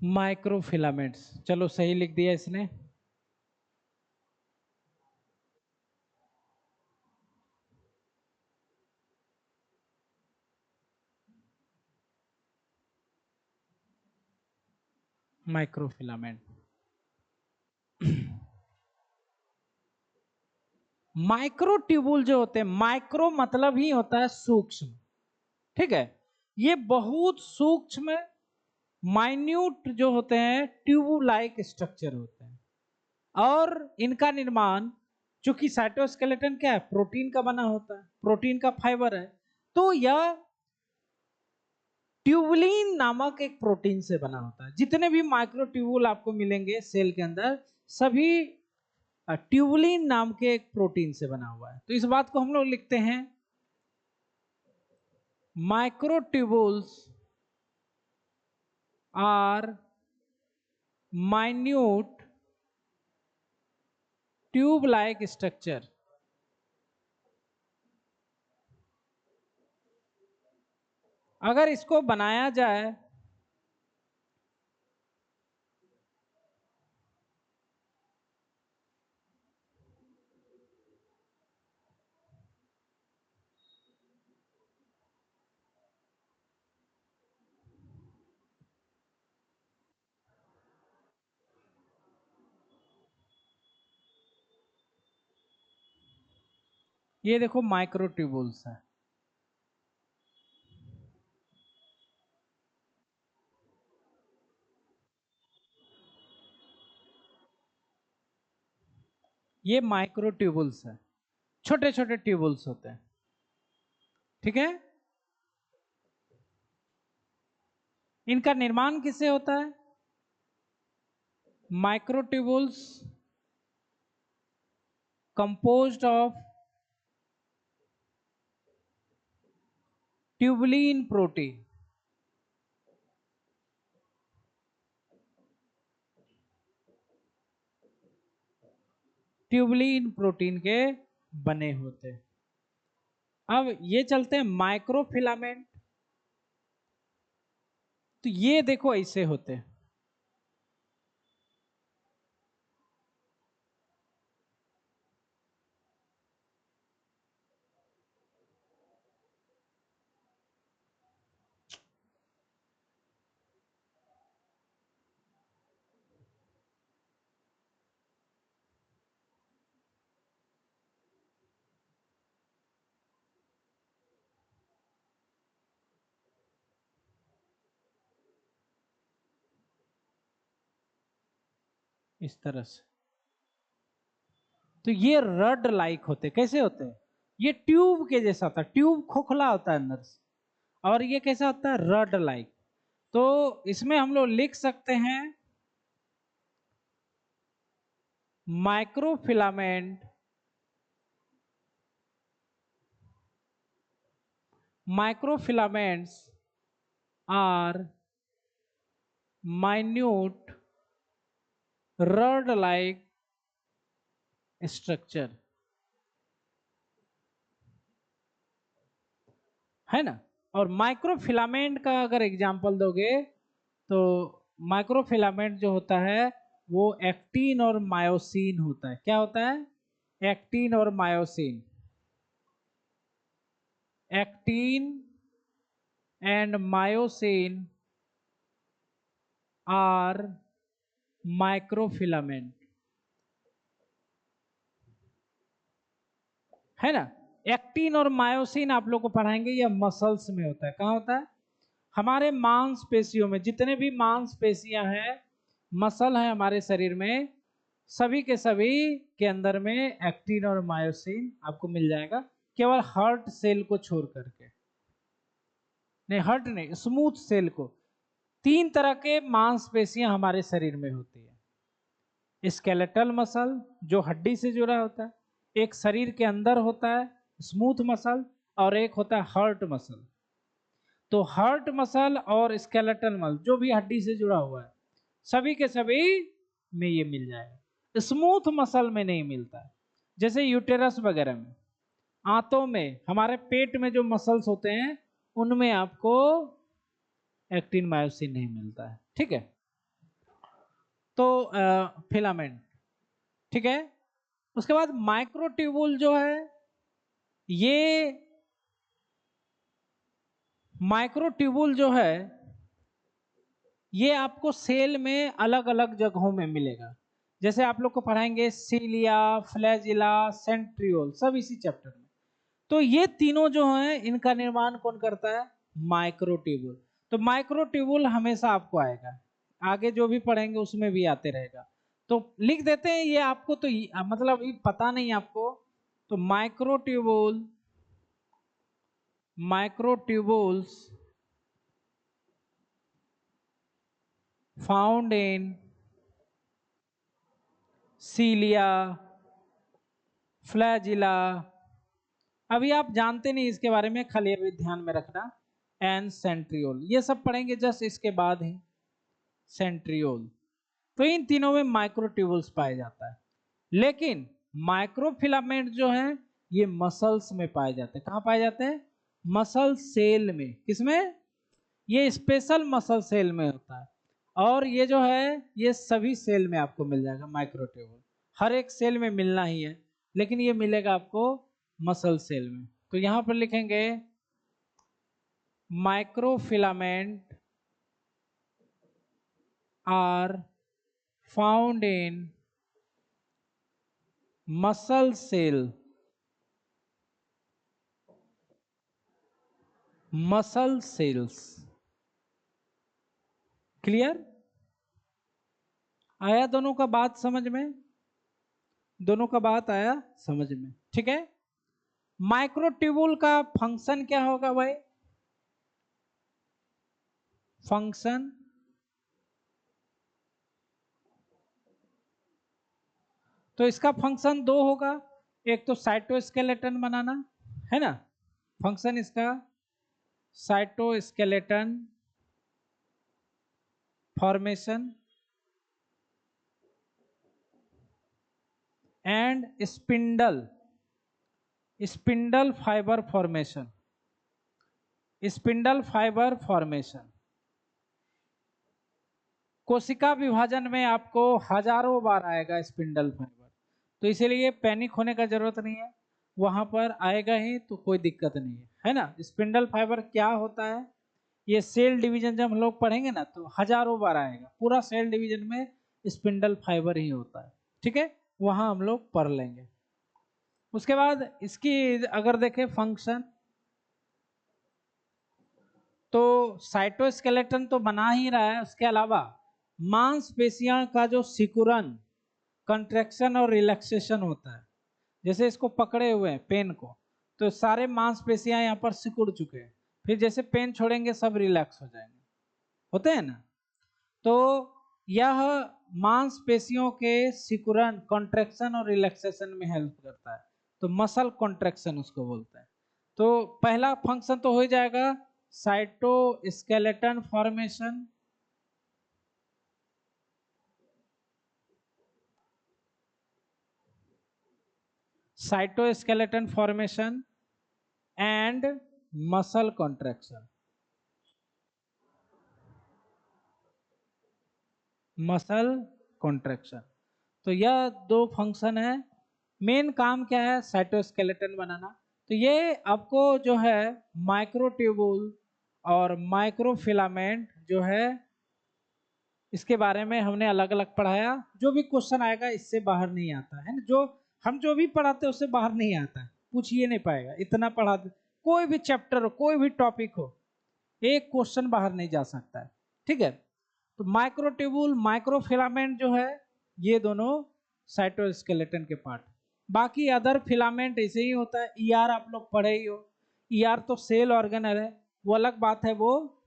माइक्रोफिलामेंट्स, चलो सही लिख दिया इसने। माइक्रोफिलामेंट। माइक्रोट्यूबुल जो होते हैं, माइक्रो मतलब ही होता है सूक्ष्म। ठीक है, ये बहुत सूक्ष्म माइन्यूट जो होते हैं, ट्यूब लाइक स्ट्रक्चर होते हैं। और इनका निर्माण, चूंकि साइटोस्केलेटन क्या है, प्रोटीन का बना होता है, प्रोटीन का फाइबर है, तो यह ट्यूबुलिन नामक एक प्रोटीन से बना होता है। जितने भी माइक्रोट्यूबुल आपको मिलेंगे सेल के अंदर, सभी ट्यूबुलिन नाम के एक प्रोटीन से बना हुआ है। तो इस बात को हम लोग लिखते हैं microtubules are minute tube like structure. अगर इसको बनाया जाए ये देखो माइक्रोट्यूबुल्स है, ये माइक्रोट्यूबुल्स है, छोटे छोटे ट्यूबुल्स होते हैं। ठीक है, इनका निर्माण किससे होता है? Microtubules composed of tubulin protein. Tubulin protein के बने होते हैं। अब ये चलते हैं माइक्रोफिलामेंट। तो ये देखो ऐसे होते हैं। इस तरह से, तो ये रड लाइक होते, कैसे होते हैं? ये ट्यूब के जैसा होता है, ट्यूब खोखला होता है अंदर से, और ये कैसा होता है? Rod like. तो इसमें हम लोग लिख सकते हैं microfilament, microfilaments are minute rod like structure, है ना। और माइक्रोफिलामेंट का अगर एग्जांपल दोगे तो माइक्रोफिलामेंट जो होता है वो एक्टिन और मायोसिन होता है। क्या होता है? एक्टिन और myosin. Actin and myosin are microfilament, है ना। एक्टिन और मायोसिन आप लोग को पढ़ाएंगे, यह मसल्स में होता है। कहाँ होता है? हमारे मांसपेशियों में। जितने भी मांसपेशियां हैं, मसल है हमारे शरीर में, सभी के सभी के अंदर में एक्टिन और मायोसिन आपको मिल जाएगा, केवल हार्ट सेल को छोड़ करके। नहीं, हार्ट नहीं, स्मूथ सेल को। 3 तरह के मांसपेशियां हमारे शरीर में होती है। स्केलेटल मसल जो हड्डी से जुड़ा होता है, एक शरीर के अंदर होता है स्मूथ मसल, और एक होता है हार्ट मसल। तो हार्ट मसल और स्केलेटल मसल जो भी हड्डी से जुड़ा हुआ है, सभी के सभी में ये मिल जाएगा। स्मूथ मसल में नहीं मिलता है। जैसे यूटेरस वगैरह में, आंतों में, हमारे पेट में जो मसल्स होते हैं, उनमें आपको एक्टिन मायोसिन नहीं मिलता है। ठीक है। तो फिलामेंट, ठीक है। उसके बाद माइक्रोट्यूबुल जो है, ये माइक्रोट्यूबुल जो है ये आपको सेल में अलग अलग जगहों में मिलेगा। जैसे आप लोग को पढ़ाएंगे सीलिया, फ्लैजिला, सेंट्रियोल, सब इसी चैप्टर में। तो ये तीनों जो हैं, इनका निर्माण कौन करता है? माइक्रोट्यूबुल। तो माइक्रोट्यूबुल हमेशा आपको आएगा, आगे जो भी पढ़ेंगे उसमें भी आते रहेगा। तो लिख देते हैं ये आपको, तो मतलब ये पता नहीं आपको। तो microtubule, microtubules found in cilia, flagella. अभी आप जानते नहीं इसके बारे में, खाली अभी ध्यान में रखना। एंड सेंट्रियोल, ये सब पढ़ेंगे जस्ट इसके बाद ही सेंट्रियोल। तो इन तीनों में माइक्रोट्यूबुल्स पाया जाता है। लेकिन माइक्रोफिलामेंट जो है ये मसल्स में पाए जाते हैं। कहाँ पाए जाते हैं? मसल सेल में। किसमें? ये स्पेशल मसल सेल में होता है। और ये जो है ये सभी सेल में आपको मिल जाएगा माइक्रोट्यूबुल। हर एक सेल में मिलना ही है, लेकिन ये मिलेगा आपको मसल सेल में। तो यहां पर लिखेंगे microfilament are found in muscle cell, muscle cells. Clear? आया दोनों का बात समझ में? दोनों का बात आया समझ में? ठीक है। माइक्रोट्यूबुल का फंक्शन क्या होगा भाई? फंक्शन, तो इसका फंक्शन 2 होगा। एक तो साइटोस्केलेटन बनाना, है ना, फंक्शन इसका cytoskeleton formation and spindle, spindle fibre formation, spindle fibre formation. कोशिका विभाजन में आपको हजारों बार आएगा स्पिंडल फाइबर, तो इसीलिए पैनिक होने का जरूरत नहीं है, वहां पर आएगा ही तो कोई दिक्कत नहीं है ना। स्पिंडल फाइबर क्या होता है? ये सेल डिवीजन जब हम लोग पढ़ेंगे ना तो हजारों बार आएगा, पूरा सेल डिवीजन में स्पिंडल फाइबर ही होता है। ठीक है, वहां हम लोग पढ़ लेंगे। उसके बाद इसकी अगर देखें फंक्शन, तो साइटोस्केलेटन तो बना ही रहा है, उसके अलावा मांसपेशियां का जो सिकुड़न, कंट्रैक्शन और रिलैक्सेशन होता है। जैसे इसको पकड़े हुए हैं पेन को, तो सारे मांसपेशियां यहाँ पर सिकुड़ चुके हैं, फिर जैसे पेन छोड़ेंगे सब रिलैक्स हो जाएंगे, होते हैं ना। तो यह मांसपेशियों के सिकुड़न, कॉन्ट्रैक्शन और रिलैक्सेशन में हेल्प करता है। तो मसल कॉन्ट्रैक्शन उसको बोलते हैं। तो पहला फंक्शन तो हो जाएगा cytoskeleton formation, cytoskeleton formation and muscle contraction, muscle contraction. तो यह दो फंक्शन है। मेन काम क्या है? साइटोस्केलेटन बनाना। तो ये आपको जो है माइक्रोट्यूबुल और माइक्रोफिलामेंट जो है इसके बारे में हमने अलग अलग पढ़ाया। जो भी क्वेश्चन आएगा इससे बाहर नहीं आता है ना, जो हम जो भी पढ़ाते हैं उससे बाहर नहीं आता है, पूछिए नहीं पाएगा इतना पढ़ाते। कोई भी चैप्टर हो, कोई भी टॉपिक हो, एक क्वेश्चन बाहर नहीं जा सकता है। ठीक है। तो माइक्रोट्यूबुल माइक्रोफिलामेंट जो है ये दोनों साइटोस्केलेटन के पार्ट। बाकी अदर फिलामेंट ऐसे ही होता है। ईआर आप लोग पढ़े ही हो। ईआर तो सेल ऑर्गेनल है, वो अलग बात है, वो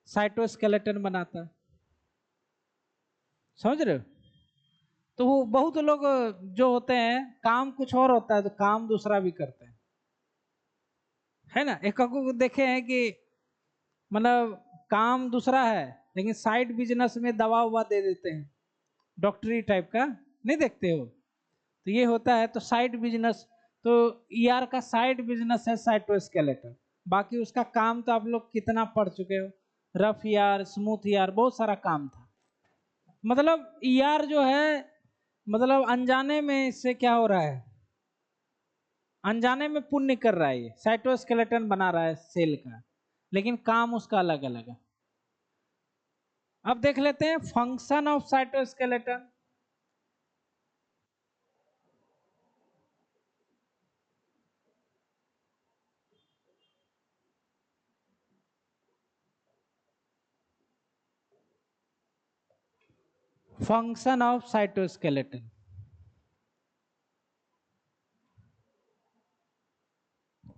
साइटोस्केलेटन बनाता है। समझ रहे हो? तो वो बहुत लोग जो होते हैं काम कुछ और होता है तो काम दूसरा भी करते हैं, है ना। एक को देखे हैं कि मतलब काम दूसरा है लेकिन साइड बिजनेस में दवा उवा दे देते हैं, डॉक्टरी टाइप का, नहीं देखते हो? तो ये होता है तो साइड बिजनेस। तो ईआर का साइड बिजनेस है साइटोस्केलेटन। बाकी उसका काम तो आप लोग कितना पढ़ चुके हो, रफ ईआर, स्मूथ ईआर, बहुत सारा काम था। मतलब ईआर जो है, मतलब अनजाने में इससे क्या हो रहा है, अनजाने में पुण्य कर रहा है। ये साइटोस्केलेटन बना रहा है सेल का, लेकिन काम उसका अलग अलग है। अब देख लेते हैं function of cytoskeleton. Function of cytoskeleton.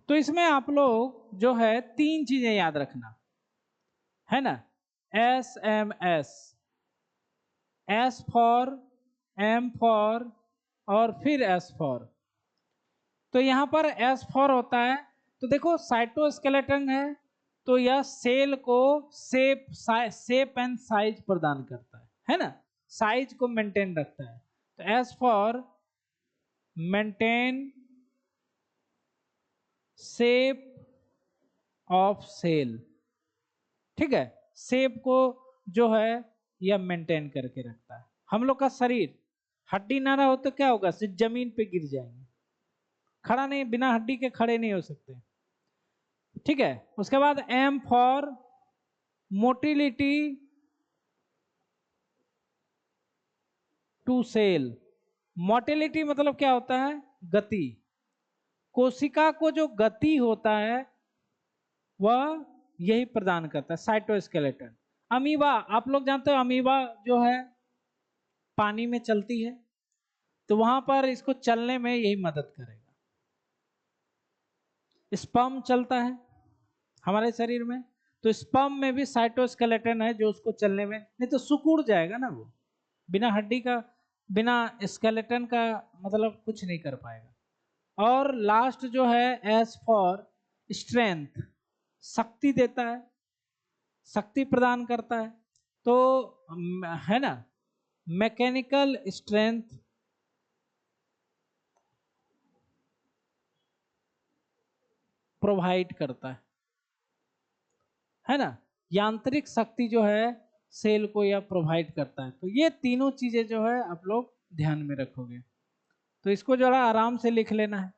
तो इसमें आप लोग जो है तीन चीजें याद रखना, है ना। S M S, S for, M for, और फिर एस फॉर। तो यहां पर एस फॉर होता है। तो देखो साइटोस्केलेटन है तो यह सेल को शेप एंड साइज प्रदान करता है ना, साइज को मेंटेन रखता है। तो S for maintain shape of cell. ठीक है। शेप को जो है यह मेंटेन करके रखता है। हम लोग का शरीर हड्डी ना रहा हो तो क्या होगा, सिर्फ जमीन पे गिर जाएंगे, खड़ा नहीं, बिना हड्डी के खड़े नहीं हो सकते। ठीक है। उसके बाद M for motility to cell. Motility मतलब क्या होता है? गति। कोशिका को जो गति होता है वह यही प्रदान करता है साइटोस्केलेटन। अमीबा, आप लोग जानते हो अमीबा जो है पानी में चलती है, तो वहां पर इसको चलने में यही मदद करेगा। स्पर्म चलता है हमारे शरीर में, तो स्पर्म में भी साइटोस्केलेटन है जो उसको चलने में, नहीं तो सिकुड़ जाएगा ना वो, बिना हड्डी का, बिना स्केलेटन का मतलब कुछ नहीं कर पाएगा। और लास्ट जो है एस फॉर स्ट्रेंथ, शक्ति देता है, शक्ति प्रदान करता है। तो है ना, मैकेनिकल स्ट्रेंथ प्रोवाइड करता है ना, यांत्रिक शक्ति जो है सेल को यह प्रोवाइड करता है। तो ये तीनों चीजें जो है आप लोग ध्यान में रखोगे। तो इसको जरा आराम से लिख लेना है।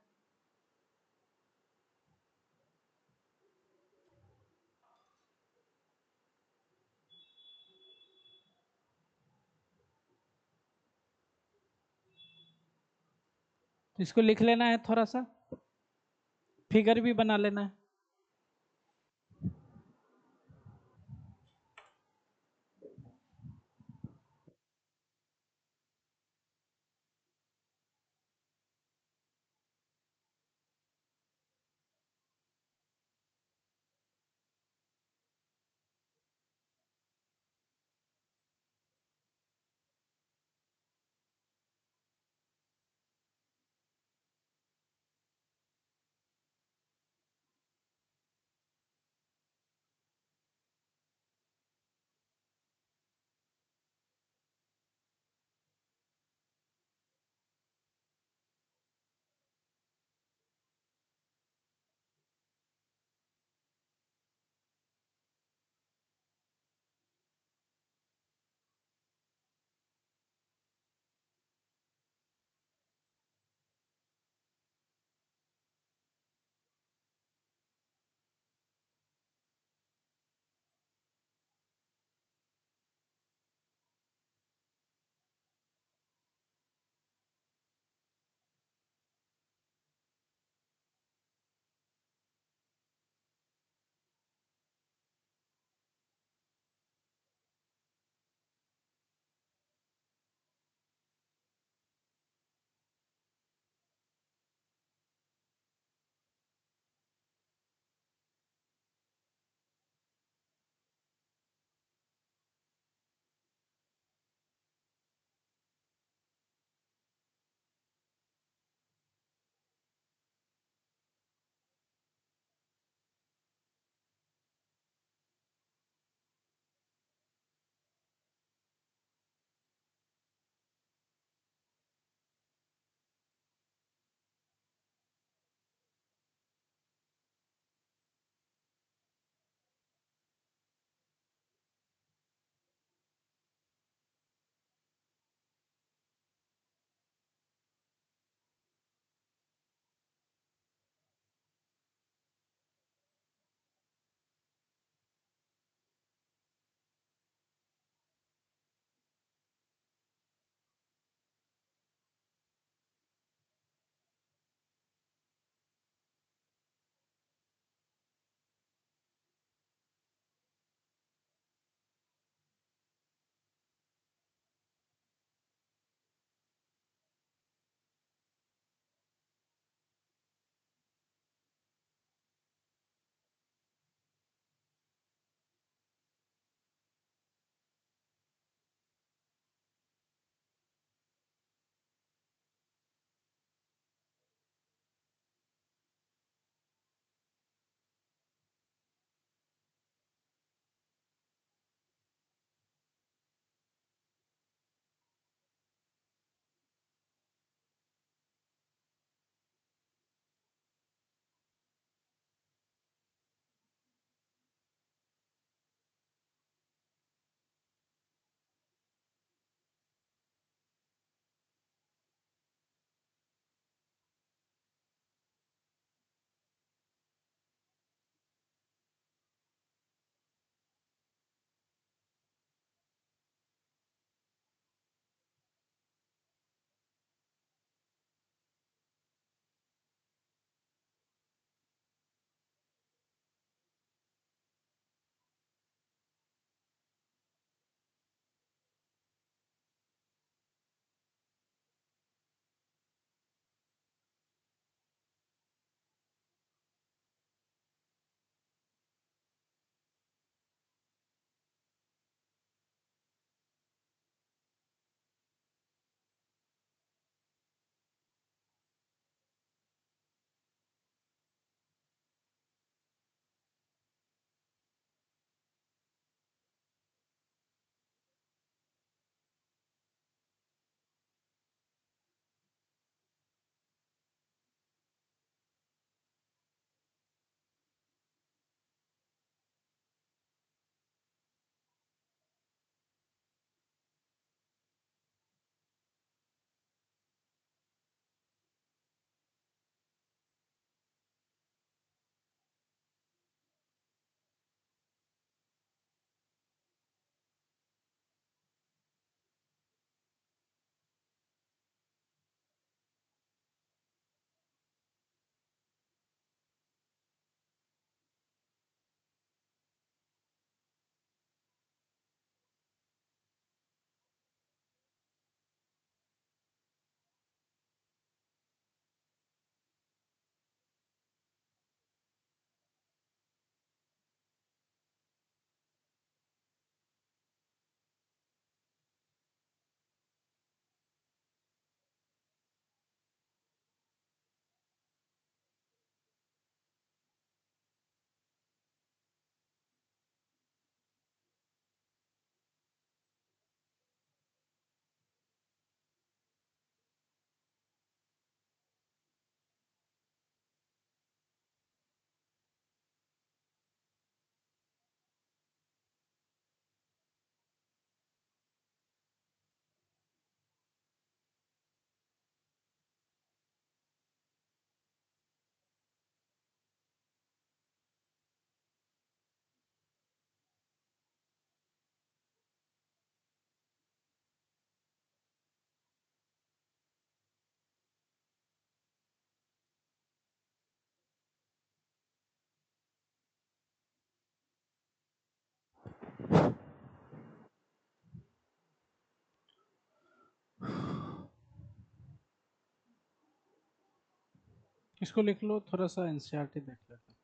तो इसको लिख लेना है, थोड़ा सा फिगर भी बना लेना है। इसको लिख लो, थोड़ा सा एनसीईआरटी देख लेते हैं।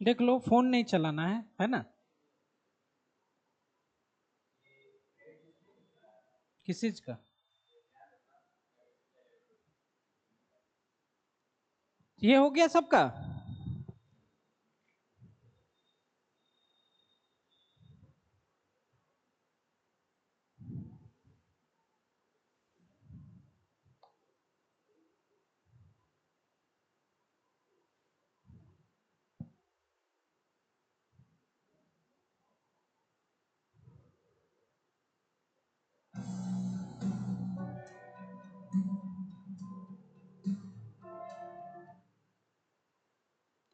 देख लो, फोन नहीं चलाना है ना? किस चीज का? ये हो गया सबका?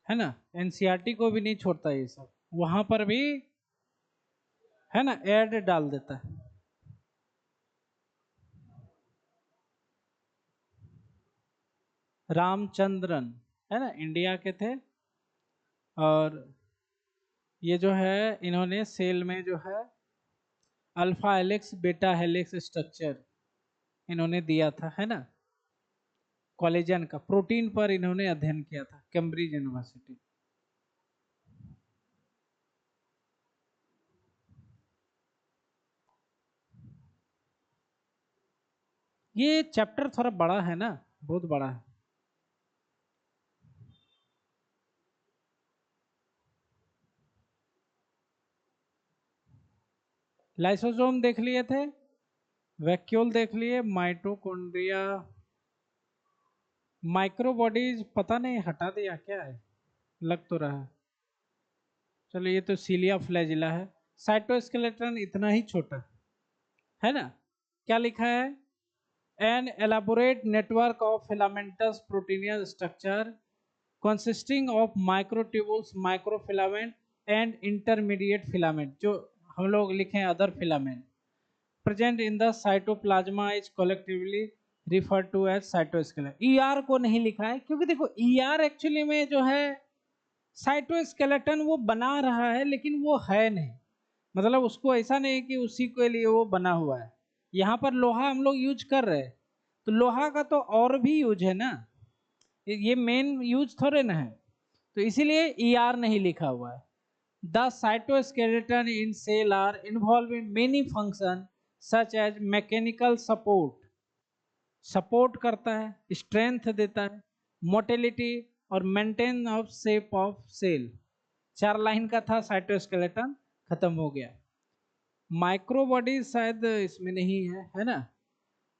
है ना? एनसीईआरटी को भी नहीं छोड़ता ये सब, वहां पर भी है ना ऐड डाल देता है। रामचंद्रन, है ना, इंडिया के थे। और ये जो है इन्होंने सेल में जो है alpha helix beta helix structure इन्होंने दिया था, है ना। कोलेजन का प्रोटीन पर इन्होंने अध्ययन किया था, कैम्ब्रिज यूनिवर्सिटी। ये चैप्टर थोड़ा बड़ा है ना, बहुत बड़ा है। लाइसोसोम देख लिए थे, वैक्यूल देख लिए, माइटोकॉन्ड्रिया, माइक्रोबॉडीज पता नहीं हटा दिया क्या है, लग तो रहा है। चलो ये तो सीलिया फ्लैजिला है। साइटोस्केलेटन इतना ही छोटा है ना। क्या लिखा है? An elaborate network of filamentous proteinaceous structure consisting of microtubules, microfilament and intermediate filament, जो हम लोग लिखे हैं other filament, present in the cytoplasm is collectively refer to as cytoskeleton. ER को नहीं लिखा है क्योंकि देखो ईआर एक्चुअली में जो है साइटोस्केलेटन वो बना रहा है लेकिन वो है नहीं, मतलब उसको ऐसा नहीं कि उसी के लिए वो बना हुआ है। यहाँ पर लोहा हम लोग यूज कर रहे हैं, तो लोहा का तो और भी यूज है ना, ये मेन यूज थोड़े ना है, तो इसीलिए ईआर नहीं लिखा हुआ है। The cytoskeleton in cell are involve in many function such as mechanical support, support करता है, स्ट्रेंथ देता है, मोटिलिटी और maintain of shape of cell. 4 line का था साइटोस्केलेटन, खत्म हो गया। माइक्रोबॉडी शायद इसमें नहीं है ना।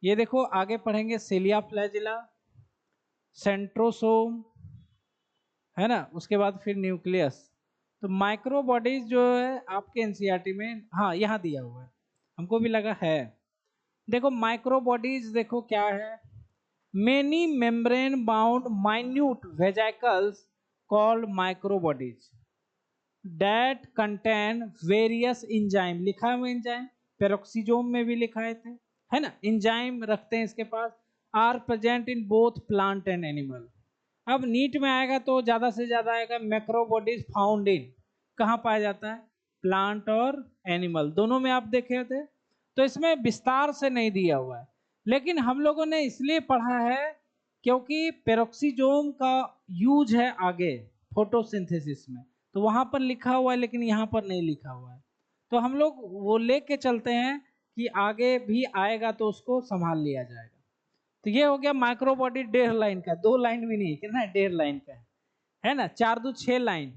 ये देखो आगे पढ़ेंगे सेलिया फ्लैजिला, सेंट्रोसोम, है ना, उसके बाद फिर न्यूक्लियस। तो माइक्रोबॉडीज जो है आपके एनसीईआरटी में, हाँ यहाँ दिया हुआ है, हमको भी लगा है। देखो माइक्रोबॉडीज देखो क्या है, many membrane bound minute vesicles called microbodies that contain various enzyme, लिखा है इंजाइम, पेरोक्सीजोम में भी लिखा है ना, इंजाइम रखते हैं इसके पास, are present in both plant and animal. अब नीट में आएगा तो ज्यादा से ज्यादा आएगा मैक्रोबॉडीज फाउंड इन, कहाँ पाया जाता है? प्लांट और एनिमल दोनों में आप देखे थे। तो इसमें विस्तार से नहीं दिया हुआ है, लेकिन हम लोगों ने इसलिए पढ़ा है क्योंकि पेरोक्सीजोम का यूज है आगे फोटोसिंथेसिस में, तो वहां पर लिखा हुआ है लेकिन यहाँ पर नहीं लिखा हुआ है। तो हम लोग वो लेके चलते हैं कि आगे भी आएगा तो उसको संभाल लिया जाएगा। तो ये हो गया माइक्रो बॉडी 1.5 लाइन का, 2 लाइन भी नहीं, कितना है 1.5 लाइन का है ना, 4 दू 6 लाइन।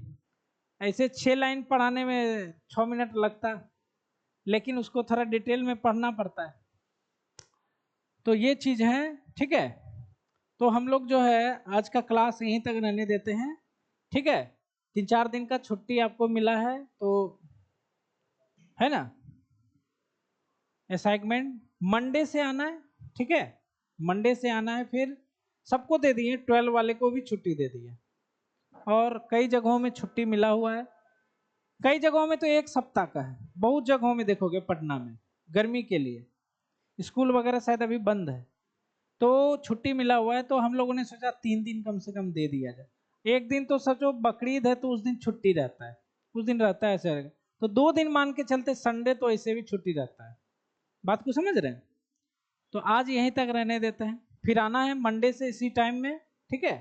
ऐसे 6 लाइन पढ़ाने में 6 मिनट लगता, लेकिन उसको थोड़ा डिटेल में पढ़ना पड़ता है। तो ये चीज है, ठीक है। तो हम लोग जो है आज का क्लास यहीं तक रहने देते हैं, ठीक है। 3-4 दिन का छुट्टी आपको मिला है, तो है ना, असाइनमेंट मंडे से आना है, ठीक है। मंडे से आना है, फिर सबको दे दिए, 12 वाले को भी छुट्टी दे दी है, और कई जगहों में छुट्टी मिला हुआ है, कई जगहों में तो 1 सप्ताह का है। बहुत जगहों में देखोगे पटना में गर्मी के लिए स्कूल वगैरह शायद अभी बंद है, तो छुट्टी मिला हुआ है। तो हम लोगों ने सोचा 3 दिन कम से कम दे दिया जाए। एक दिन तो सोचो बकरीद है तो उस दिन छुट्टी रहता है, उस दिन रहता है ऐसे, तो 2 दिन मान के चलते, संडे तो ऐसे भी छुट्टी रहता है। बात को समझ रहे हैं? तो आज यहीं तक रहने देते हैं, फिर आना है मंडे से इसी टाइम में, ठीक है।